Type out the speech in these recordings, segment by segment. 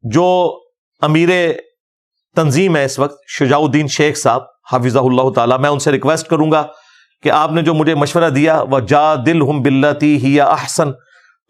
جو امیر تنظیم ہے اس وقت شجاع الدین شیخ صاحب حافظہ اللہ تعالی، میں ان سے ریکویسٹ کروں گا کہ آپ نے جو مجھے مشورہ دیا وَجَادِلْهُمْ بِالَّتِي هِيَ أَحْسَنُ،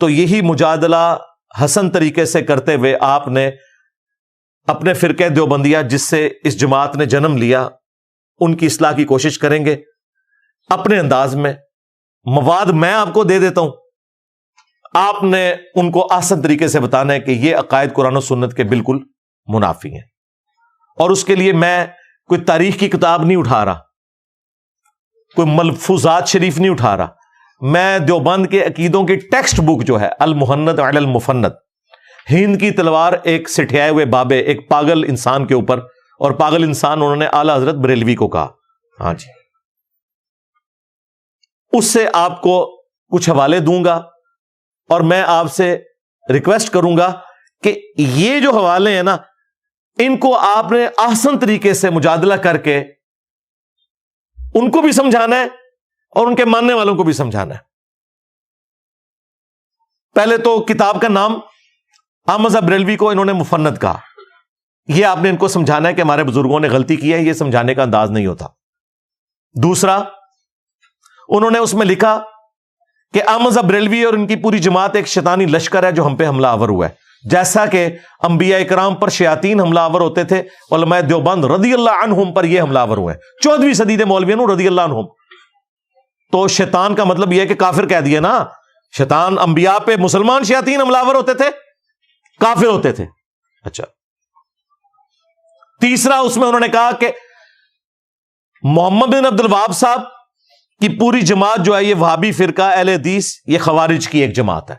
تو یہی مجادلہ حسن طریقے سے کرتے ہوئے آپ نے اپنے فرقہ دیوبندیہ جس سے اس جماعت نے جنم لیا ان کی اصلاح کی کوشش کریں گے اپنے انداز میں. مواد میں آپ کو دے دیتا ہوں، آپ نے ان کو آسان طریقے سے بتانا ہے کہ یہ عقائد قرآن و سنت کے بالکل منافی ہیں. اور اس کے لیے میں کوئی تاریخ کی کتاب نہیں اٹھا رہا، کوئی ملفوظات شریف نہیں اٹھا رہا، میں دیوبند کے عقیدوں کی ٹیکسٹ بک جو ہے المحند علی المفند، ہند کی تلوار ایک سٹھیائے ہوئے بابے، ایک پاگل انسان کے اوپر، اور پاگل انسان انہوں نے اعلی حضرت بریلوی کو کہا. ہاں جی، اس سے آپ کو کچھ حوالے دوں گا اور میں آپ سے ریکویسٹ کروں گا کہ یہ جو حوالے ہیں نا ان کو آپ نے آسان طریقے سے مجادلہ کر کے ان کو بھی سمجھانا ہے اور ان کے ماننے والوں کو بھی سمجھانا ہے. پہلے تو کتاب کا نام احمد بریلوی کو انہوں نے مفند کہا، یہ آپ نے ان کو سمجھانا ہے کہ ہمارے بزرگوں نے غلطی کی ہے، یہ سمجھانے کا انداز نہیں ہوتا. دوسرا، انہوں نے اس میں لکھا کہ احمد بریلوی اور ان کی پوری جماعت ایک شیطانی لشکر ہے جو ہم پہ حملہ آور ہوا ہے، جیسا کہ انبیاء کرام پر شیاطین حملہ آور ہوتے تھے، علماء دیوبند رضی اللہ عنہم پر یہ حملہ آور ہوئے ہیں. 14ویں صدی کے مولویوں رضی اللہ عنہم. تو شیطان کا مطلب یہ ہے کہ کافر کہہ دیا نا، شیطان انبیاء پہ مسلمان شیاطین حملہ آور ہوتے تھے، کافر ہوتے تھے. اچھا، تیسرا اس میں انہوں نے کہا کہ محمد بن عبد الوہاب صاحب کی پوری جماعت جو ہے یہ وہابی فرقہ اہل حدیث، یہ خوارج کی ایک جماعت ہے،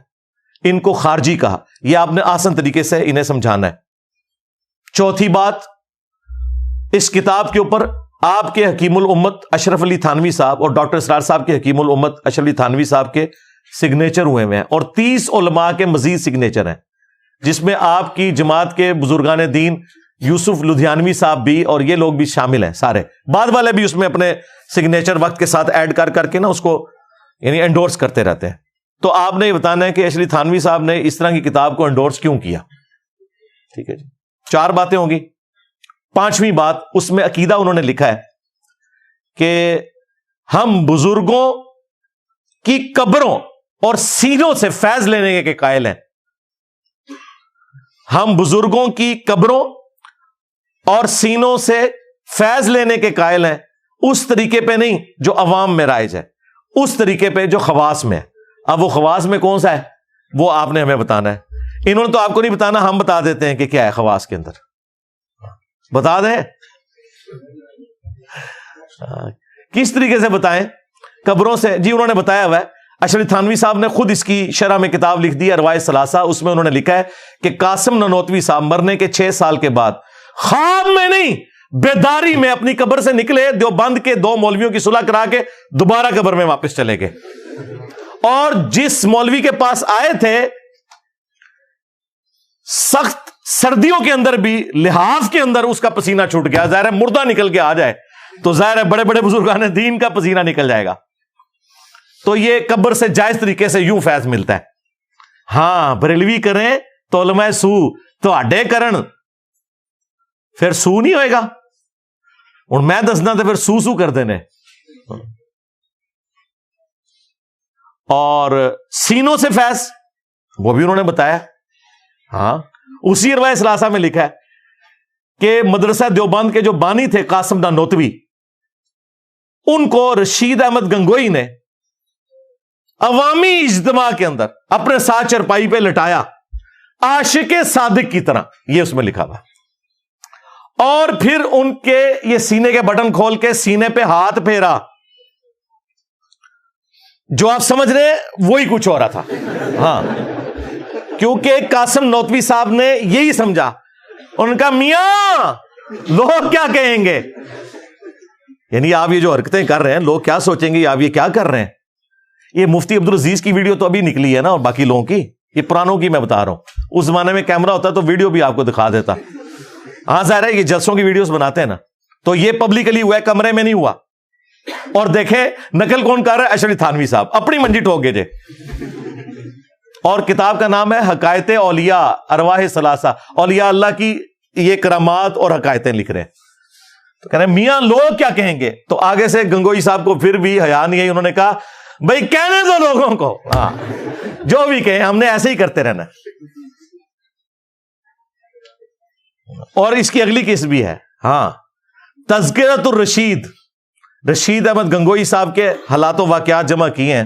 ان کو خارجی کہا. یہ آپ نے آسان طریقے سے انہیں سمجھانا ہے. چوتھی بات، اس کتاب کے اوپر آپ کے حکیم الامت اشرف علی تھانوی صاحب اور ڈاکٹر اسرار صاحب کے حکیم الامت اشرف علی تھانوی صاحب کے سگنیچر ہوئے ہوئے ہیں، اور 30 علماء کے مزید سگنیچر ہیں، جس میں آپ کی جماعت کے بزرگان دین یوسف لدھیانوی صاحب بھی اور یہ لوگ بھی شامل ہیں. سارے بعد والے بھی اس میں اپنے سگنیچر وقت کے ساتھ ایڈ کر کے نا اس کو یعنی انڈورس کرتے رہتے ہیں. تو آپ نے یہ بتانا ہے کہ اشرف تھانوی صاحب نے اس طرح کی کتاب کو انڈورس کیوں کیا. ٹھیک ہے جی، 4 باتیں ہوں گی. 5ویں بات، اس میں عقیدہ انہوں نے لکھا ہے کہ ہم بزرگوں کی قبروں اور سینوں سے فیض لینے کے قائل ہیں. ہم بزرگوں کی قبروں اور سینوں سے فیض لینے کے قائل ہیں، اس طریقے پہ نہیں جو عوام میں رائج ہے، اس طریقے پہ جو خواص میں ہے. اب وہ خواص میں کون سا ہے وہ آپ نے ہمیں بتانا ہے. انہوں نے تو آپ کو نہیں بتانا، ہم بتا دیتے ہیں کہ کیا ہے خواص کے اندر. بتا دیں کس طریقے سے بتائیں؟ قبروں سے جی انہوں نے بتایا ہوا ہے. اشرف تھانوی صاحب نے خود اس کی شرح میں کتاب لکھ دی ہے ارواح ثلاثہ. اس میں انہوں نے لکھا ہے کہ قاسم نانوتوی صاحب مرنے کے 6 سال کے بعد خواب میں نہیں بیداری میں اپنی قبر سے نکلے، دیوبند کے 2 مولویوں کی صلح کرا کے دوبارہ قبر میں واپس چلے گئے. اور جس مولوی کے پاس آئے تھے سخت سردیوں کے اندر بھی لحاف کے اندر اس کا پسینہ چھوٹ گیا. ظاہر ہے مردہ نکل کے آ جائے تو ظاہر ہے بڑے بڑے بزرگان دین کا پسینہ نکل جائے گا. تو یہ قبر سے جائز طریقے سے یوں فیض ملتا ہے. ہاں بریلوی کریں تو علماء سو تو اڈے کرن پھر سو نہیں ہوئے گا. اور میں دسنا تو پھر سو کر دینے. اور سینوں سے فیض وہ بھی انہوں نے بتایا. ہاں اسی ارواح ثلاثہ میں لکھا ہے کہ مدرسہ دیوبند کے جو بانی تھے قاسم نانوتوی، ان کو رشید احمد گنگوئی نے عوامی اجتماع کے اندر اپنے ساتھ چرپائی پہ لٹایا عاشق صادق کی طرح، یہ اس میں لکھا ہوا. اور پھر ان کے یہ سینے کے بٹن کھول کے سینے پہ ہاتھ پھیرا. جو آپ سمجھ رہے ہیں وہی کچھ ہو رہا تھا. ہاں کیونکہ قاسم نانوتوی صاحب نے یہی سمجھا. ان کا میاں لوگ کیا کہیں گے، یعنی آپ یہ جو حرکتیں کر رہے ہیں لوگ کیا سوچیں گے، آپ یہ کیا کر رہے ہیں. یہ مفتی عبدالعزیز کی ویڈیو تو ابھی نکلی ہے نا، اور باقی لوگوں کی یہ پرانوں کی میں بتا رہا ہوں. اس زمانے میں کیمرہ ہوتا تو ویڈیو بھی آپ کو دکھا دیتا. ہاں ظاہر ہے یہ جلسوں کی ویڈیوز بناتے ہیں نا، تو یہ پبلکلی ہوا ہے، کمرے میں نہیں ہوا. اور دیکھیں نقل کون کر رہا ہے، اشرف تھانوی صاحب اپنی منجی ٹھوک گئے تھے. اور کتاب کا نام ہے حقائق اولیاء ارواح ثلاثہ، اولیاء اللہ کی یہ کرامات اور حقائقیں لکھ رہے ہیں. تو کہہ رہے ہیں میاں لوگ کیا کہیں گے. تو آگے سے گنگوئی صاحب کو پھر بھی حیا نہیں ہے، انہوں نے کہا بھائی کہنے دو لوگوں کو، ہاں جو بھی کہیں، ہم نے ایسے ہی کرتے رہنا. اور اس کی اگلی قسم بھی ہے، ہاں تذکرۃ الرشید. رشید احمد گنگوئی صاحب کے حالات و واقعات جمع کیے ہیں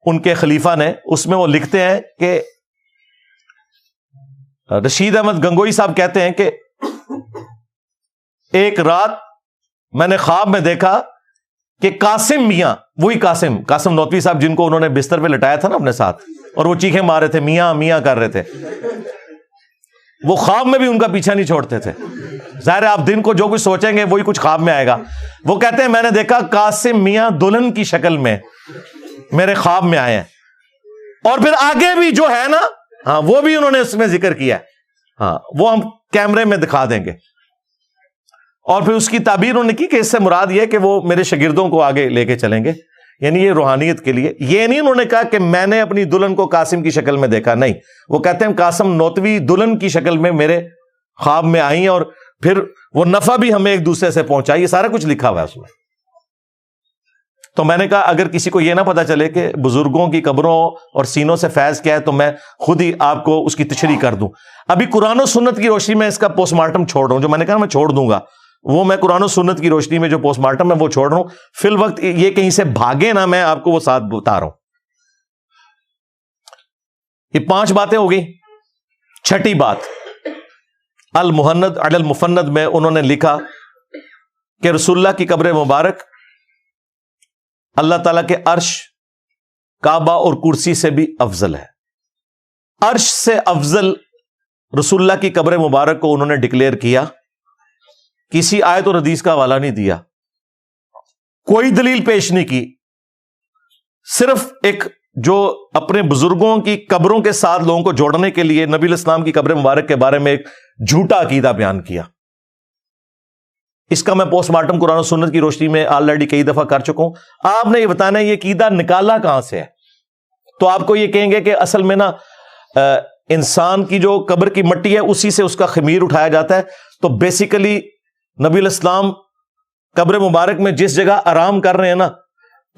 ان کے خلیفہ نے. اس میں وہ لکھتے ہیں کہ رشید احمد گنگوئی صاحب کہتے ہیں کہ ایک رات میں نے خواب میں دیکھا کہ قاسم میاں، وہی قاسم نوتوی صاحب جن کو انہوں نے بستر پہ لٹایا تھا نا اپنے ساتھ، اور وہ چیخیں مار رہے تھے، میاں میاں کر رہے تھے، وہ خواب میں بھی ان کا پیچھا نہیں چھوڑتے تھے. ظاہر ہے آپ دن کو جو کچھ سوچیں گے وہی کچھ خواب میں آئے گا. وہ کہتے ہیں میں نے دیکھا قاسم میاں دلہن کی شکل میں میرے خواب میں آئے ہیں. اور پھر آگے بھی جو ہے نا، ہاں وہ بھی انہوں نے اس میں ذکر کیا ہے، ہاں وہ ہم کیمرے میں دکھا دیں گے. اور پھر اس کی تعبیر انہوں نے کی کہ اس سے مراد یہ کہ وہ میرے شاگردوں کو آگے لے کے چلیں گے، یعنی یہ روحانیت کے لیے. یہ نہیں انہوں نے کہا کہ میں نے اپنی دلہن کو قاسم کی شکل میں دیکھا، نہیں، وہ کہتے ہیں قاسم نوتوی دلہن کی شکل میں میرے خواب میں آئی ہیں، اور پھر وہ نفع بھی ہمیں ایک دوسرے سے پہنچائی. یہ سارا کچھ لکھا ہوا ہے اس میں. تو میں نے کہا اگر کسی کو یہ نہ پتا چلے کہ بزرگوں کی قبروں اور سینوں سے فیض کیا ہے تو میں خود ہی آپ کو اس کی تشریح کر دوں. ابھی قرآن و سنت کی روشنی میں اس کا پوسٹ مارٹم چھوڑ رہا ہوں، جو میں نے کہا میں چھوڑ دوں گا، وہ میں قرآن و سنت کی روشنی میں جو پوسٹ مارٹم ہے وہ چھوڑ رہا ہوں. فی الوقت یہ کہیں سے بھاگے نہ، میں آپ کو وہ ساتھ بتا رہا ہوں. یہ 5 باتیں ہو گئی. چھٹی بات المہند علی المفند میں انہوں نے لکھا کہ رسول اللہ کی قبر مبارک اللہ تعالیٰ کے عرش، کعبہ اور کرسی سے بھی افضل ہے. عرش سے افضل رسول اللہ کی قبر مبارک کو انہوں نے ڈکلیئر کیا. کسی آیت اور حدیث کا حوالہ نہیں دیا، کوئی دلیل پیش نہیں کی، صرف ایک جو اپنے بزرگوں کی قبروں کے ساتھ لوگوں کو جوڑنے کے لیے نبی الاسلام کی قبر مبارک کے بارے میں ایک جھوٹا عقیدہ بیان کیا. اس کا میں پوسٹ مارٹم قرآن و سنت کی روشنی میں آلریڈی کئی دفعہ کر چکا ہوں. آپ نے یہ بتانا ہے یہ عقیدہ نکالا کہاں سے ہے. تو آپ کو یہ کہیں گے کہ اصل میں نا انسان کی جو قبر کی مٹی ہے اسی سے اس کا خمیر اٹھایا جاتا ہے. تو بیسیکلی نبی الاسلام قبر مبارک میں جس جگہ آرام کر رہے ہیں نا،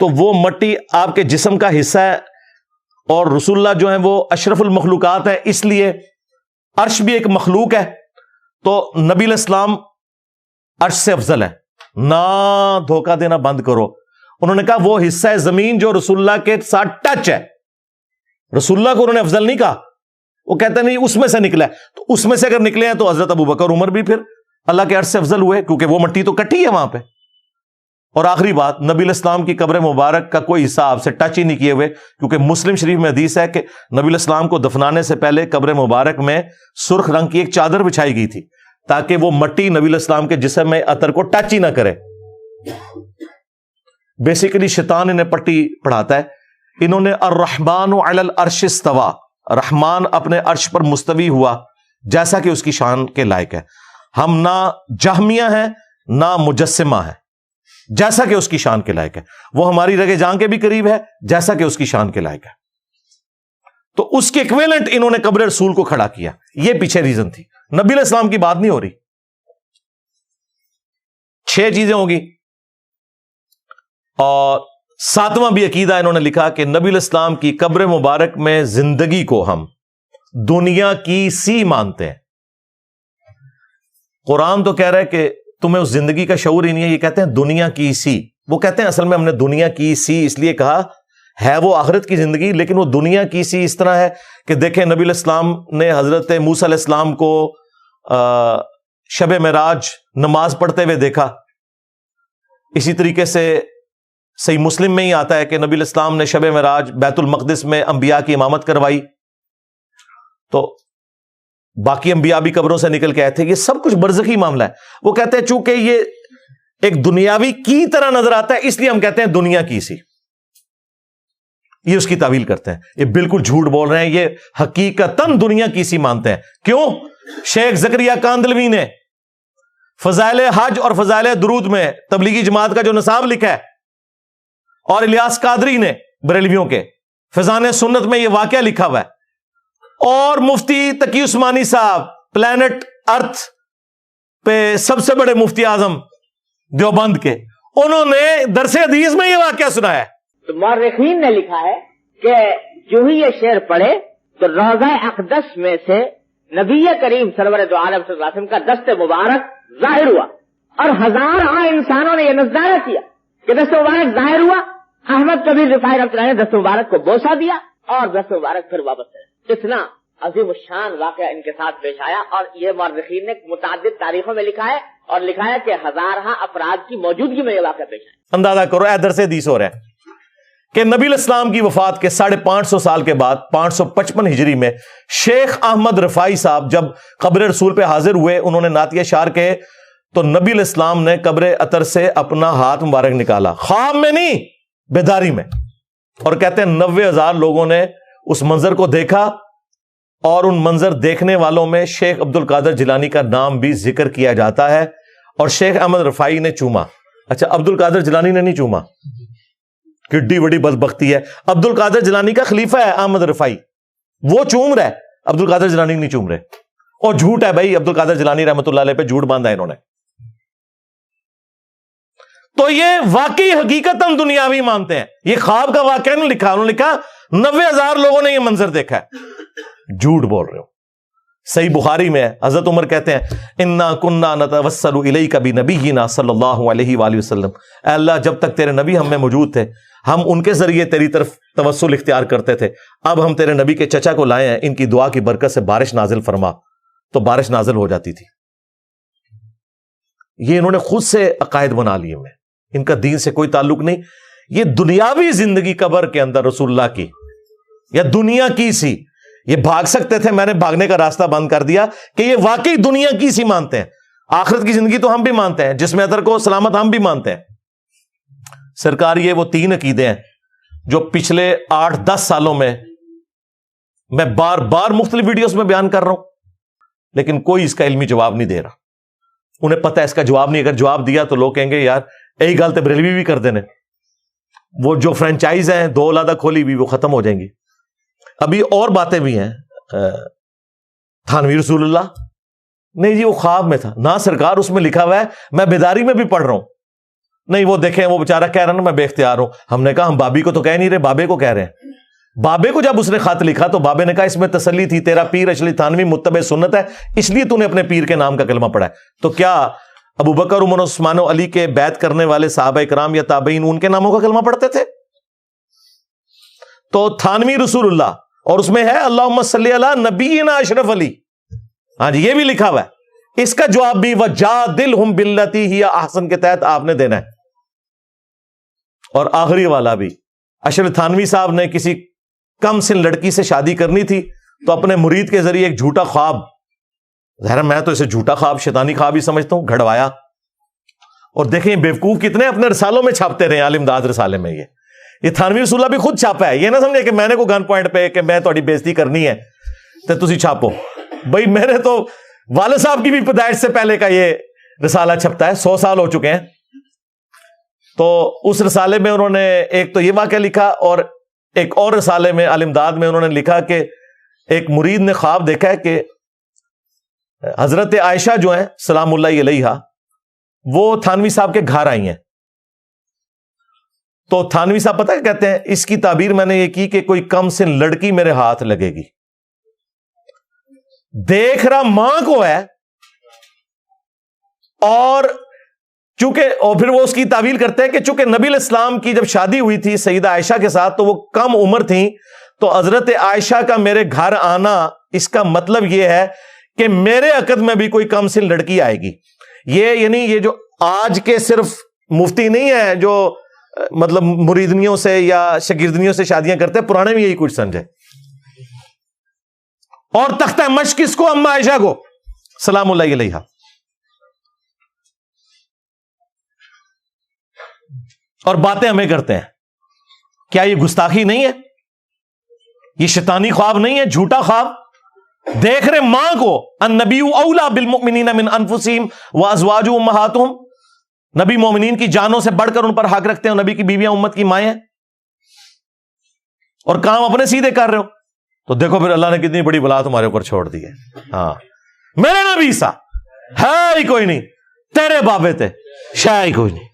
تو وہ مٹی آپ کے جسم کا حصہ ہے، اور رسول اللہ جو ہیں وہ اشرف المخلوقات ہے، اس لیے عرش بھی ایک مخلوق ہے، تو نبی الاسلام عرش سے افضل ہے. نہ دھوکہ دینا بند کرو. انہوں نے کہا وہ حصہ زمین جو رسول اللہ کے ساتھ ٹچ ہے، رسول اللہ کو انہوں نے افضل نہیں کہا. وہ کہتے نہیں اس میں سے نکلا ہے، تو اس میں سے اگر نکلے ہیں تو حضرت ابوبکر عمر بھی پھر اللہ کے عرش سے افضل ہوئے، کیونکہ وہ مٹی تو کٹی ہے وہاں پہ. اور آخری بات، نبی الاسلام کی قبر مبارک کا کوئی حصہ آپ سے ٹچ ہی نہیں کیے ہوئے، کیونکہ مسلم شریف میں حدیث ہے کہ نبی الاسلام کو دفنانے سے پہلے قبر مبارک میں سرخ رنگ کی ایک چادر بچھائی گئی تھی تاکہ وہ مٹی نبی الاسلام کے جسم میں عطر کو ٹچ ہی نہ کرے. بیسیکلی شیطان انہیں پٹی پڑھاتا ہے. انہوں نے الرحمن علی العرش استوى، رحمان اپنے عرش پر مستوی ہوا جیسا کہ اس کی شان کے لائق ہے. ہم نہ جہمیہ ہیں نہ مجسمہ ہیں، جیسا کہ اس کی شان کے لائق ہے. وہ ہماری رگے جان کے بھی قریب ہے جیسا کہ اس کی شان کے لائق ہے. تو اس کے ایکویلنٹ انہوں نے قبر رسول کو کھڑا کیا. یہ پیچھے ریزن تھی، نبی علیہ السلام کی بات نہیں ہو رہی. 6 چیزیں ہوگی. اور 7واں بھی عقیدہ انہوں نے لکھا کہ نبی علیہ السلام کی قبر مبارک میں زندگی کو ہم دنیا کی سی مانتے ہیں. قرآن تو کہہ رہا ہے کہ تمہیں اس زندگی کا شعور ہی نہیں ہے، یہ کہتے ہیں دنیا کی سی. وہ کہتے ہیں اصل میں ہم نے دنیا کی سی اس لیے کہا ہے، وہ آخرت کی زندگی، لیکن وہ دنیا کی سی اس طرح ہے کہ دیکھیں نبی علیہ السلام نے حضرت موسیٰ علیہ السلام کو شب معراج نماز پڑھتے ہوئے دیکھا. اسی طریقے سے صحیح مسلم میں ہی آتا ہے کہ نبی علیہ السلام نے شب معراج بیت المقدس میں انبیاء کی امامت کروائی. تو باقی انبیاء بھی قبروں سے نکل کے آئے تھے. یہ سب کچھ برزخی معاملہ ہے. وہ کہتے ہیں چونکہ یہ ایک دنیاوی کی طرح نظر آتا ہے اس لیے ہم کہتے ہیں دنیا کی سی. یہ اس کی تعویل کرتے ہیں. یہ بالکل جھوٹ بول رہے ہیں. یہ حقیقتاً دنیا کی سی مانتے ہیں. کیوں؟ شیخ زکریا کاندلوی نے فضائل حج اور فضائل درود میں تبلیغی جماعت کا جو نصاب لکھا ہے، اور الیاس قادری نے بریلویوں کے، فیضان سنت میں یہ واقعہ لکھا ہوا ہے. اور مفتی تقی عثمانی صاحب پلانٹ ارتھ پہ سب سے بڑے مفتی اعظم دیوبند کے, انہوں نے درس حدیث میں یہ واقعہ سنایا ہے. تو مورخین نے لکھا ہے کہ جو ہی یہ شعر پڑھے تو روضہ اقدس میں سے نبی کریم سرور دو عالم صلی اللہ علیہ وسلم کا دست مبارک ظاہر ہوا, اور ہزاروں انسانوں نے یہ نظارہ کیا کہ دست مبارک ظاہر ہوا. احمد کبیر رفاعی رحمۃ اللہ نے دست مبارک کو بوسہ دیا اور دست مبارک پھر واپس کرے. اتنا عظیم الشان واقعہ ان کے ساتھ پیش آیا, اور یہ مورخین نے متعدد تاریخوں میں لکھا ہے, اور لکھا ہے کہ ہزارہ افراد کی موجودگی میں یہ واقعہ پیش آیا. اندازہ کرو درس حدیث ہو رہا ہے کہ نبی علیہ السلام کی وفات کے 550 سال کے بعد 555 ہجری میں شیخ احمد رفاعی صاحب جب قبر رسول پہ حاضر ہوئے, انہوں نے نعت اشعار کہے, تو نبی علیہ السلام نے قبر اطہر سے اپنا ہاتھ مبارک نکالا, خواب میں نہیں بیداری میں, اور کہتے ہیں 90,000 لوگوں نے اس منظر کو دیکھا, اور ان منظر دیکھنے والوں میں شیخ عبد القادر جیلانی کا نام بھی ذکر کیا جاتا ہے, اور شیخ احمد رفاعی نے چوما. اچھا, عبد القادر جیلانی نے نہیں چوما, کڈی بڑی بدبختی ہے. عبد القادر جیلانی کا خلیفہ ہے احمد رفاعی, وہ چوم رہا ہے, عبد القادر جیلانی نہیں چوم رہے. اور جھوٹ ہے بھائی, عبد القادر جیلانی رحمۃ اللہ علیہ پہ جھوٹ باندھا ہے انہوں نے. تو یہ واقعی حقیقتاً دنیاوی مانتے ہیں, یہ خواب کا واقعہ نہیں لکھا, انہوں نے لکھا 90,000 لوگوں نے یہ منظر دیکھا ہے. جھوٹ بول رہے ہو. صحیح بخاری میں ہے, حضرت عمر کہتے ہیں انا کننا نتوسل الیک بنبینا صلی اللہ علیہ وآلہ وسلم, اے اللہ جب تک تیرے نبی ہم میں موجود تھے ہم ان کے ذریعے تیری طرف توسل اختیار کرتے تھے, اب ہم تیرے نبی کے چچا کو لائے ہیں, ان کی دعا کی برکت سے بارش نازل فرما, تو بارش نازل ہو جاتی تھی. یہ انہوں نے خود سے عقائد بنا لیے ہیں, ان کا دین سے کوئی تعلق نہیں. یہ دنیاوی زندگی قبر کے اندر رسول اللہ کی یا دنیا کی سی, یہ بھاگ سکتے تھے, میں نے بھاگنے کا راستہ بند کر دیا کہ یہ واقعی دنیا کی سی مانتے ہیں. آخرت کی زندگی تو ہم بھی مانتے ہیں, جسم اطہر کو سلامت ہم بھی مانتے ہیں. سرکار یہ وہ 3 عقیدے ہیں جو پچھلے 8-10 سالوں میں بار بار مختلف ویڈیوز میں بیان کر رہا ہوں, لیکن کوئی اس کا علمی جواب نہیں دے رہا. انہیں پتہ ہے اس کا جواب نہیں, اگر جواب دیا تو لوگ کہیں گے یار یہی گل تو بریلوی بھی کر دینے, وہ جو فرینچائز ہیں 2 علیحدہ کھولی بھی وہ ختم ہو جائیں گی. ابھی اور باتیں بھی ہیں, تھانوی رسول اللہ نہیں جی وہ خواب میں تھا, نہ سرکار اس میں لکھا ہوا ہے, میں بیداری میں بھی پڑھ رہا ہوں. نہیں وہ دیکھیں وہ بیچارہ کہہ رہا نا میں بے اختیار ہوں. ہم نے کہا ہم بابی کو تو کہہ نہیں رہے, بابے کو کہہ رہے ہیں. بابے کو جب اس نے خط لکھا تو بابے نے کہا اس میں تسلی تھی, تیرا پیر اشلی تھانوی متبع سنت ہے, اس لیے تو نے اپنے پیر کے نام کا کلمہ پڑھا ہے. تو کیا ابو بکر عمر عثمان و علی کے بیعت کرنے والے صحابہ کرام یا تابعین ان کے ناموں کا کلمہ پڑھتے تھے؟ تو تھانوی رسول اللہ, اور اس میں ہے اللہم صلی علی نبینا اشرف علی, ہاں جی یہ بھی لکھا ہوا ہے. اس کا جواب بھی وجادلہم باللتی ہی احسن کے تحت آپ نے دینا ہے. اور آخری والا بھی, اشرف تھانوی صاحب نے کسی کم سن لڑکی سے شادی کرنی تھی تو اپنے مرید کے ذریعے ایک جھوٹا خواب, ظاہر میں تو اسے جھوٹا خواب شیطانی خواب ہی سمجھتا ہوں, گھڑوایا. اور دیکھیں بیوقوف کتنے اپنے رسالوں میں چھاپتے رہے, عالم داد رسالے میں یہ تھانوی رسول اللہ بھی خود چھاپا ہے. یہ نہ سمجھے کہ میں نے کوئی گن پوائنٹ پہ کہ میں تھوڑی بےزتی کرنی ہے تو تسی چھاپو. بھائی میں نے تو والد صاحب کی بھی پیدائش سے پہلے کا یہ رسالہ چھپتا ہے, 100 سال ہو چکے ہیں. تو اس رسالے میں انہوں نے ایک تو یہ واقعہ لکھا, اور ایک اور رسالے میں عالم داد میں انہوں نے لکھا کہ ایک مرید نے خواب دیکھا ہے کہ حضرت عائشہ جو ہیں سلام اللہ علیہا وہ تھانوی صاحب کے گھر آئی ہیں. تو تھانوی صاحب پتہ کہتے ہیں اس کی تعبیر میں نے یہ کی کہ کوئی کم سن لڑکی میرے ہاتھ لگے گی. دیکھ رہا ماں کو ہے, اور پھر وہ اس کی تعویل کرتے ہیں کہ چونکہ نبی علیہ السلام کی جب شادی ہوئی تھی سیدہ عائشہ کے ساتھ تو وہ کم عمر تھیں, تو حضرت عائشہ کا میرے گھر آنا اس کا مطلب یہ ہے کہ میرے عقد میں بھی کوئی کم سن لڑکی آئے گی. یہ یعنی یہ جو آج کے صرف مفتی نہیں ہے جو مطلب مریدنیوں سے یا شاگردنیوں سے شادیاں کرتے, پرانے بھی یہی کچھ سمجھے. اور تختہ مشق کس کو؟ اما عائشہ کو سلام اللہ علیہا. اور باتیں ہمیں کرتے ہیں. کیا یہ گستاخی نہیں ہے؟ یہ شیطانی خواب نہیں ہے, جھوٹا خواب؟ دیکھ رہے ماں کو, النبی اولا بالمؤمنین من انفسہم وازواجہ امہاتہم, نبی مومنین کی جانوں سے بڑھ کر ان پر حق رکھتے ہیں, نبی کی بیویاں امت کی مائیں ہیں. اور کام اپنے سیدھے کر رہے ہو، تو دیکھو پھر اللہ نے کتنی بڑی بلا تمہارے اوپر چھوڑ دی ہے. ہاں میرے نبی عیسیٰ ہے ہی کوئی نہیں، تیرے بابے تھے شے ہی کوئی نہیں.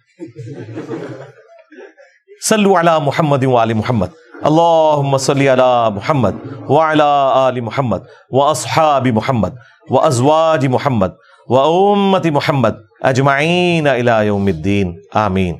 صلو علی محمد وآل محمد، اللہم صلی علی محمد وعلی آل محمد واصحاب محمد وازواج محمد وامت محمد اجمعین الی یوم الدین، آمین.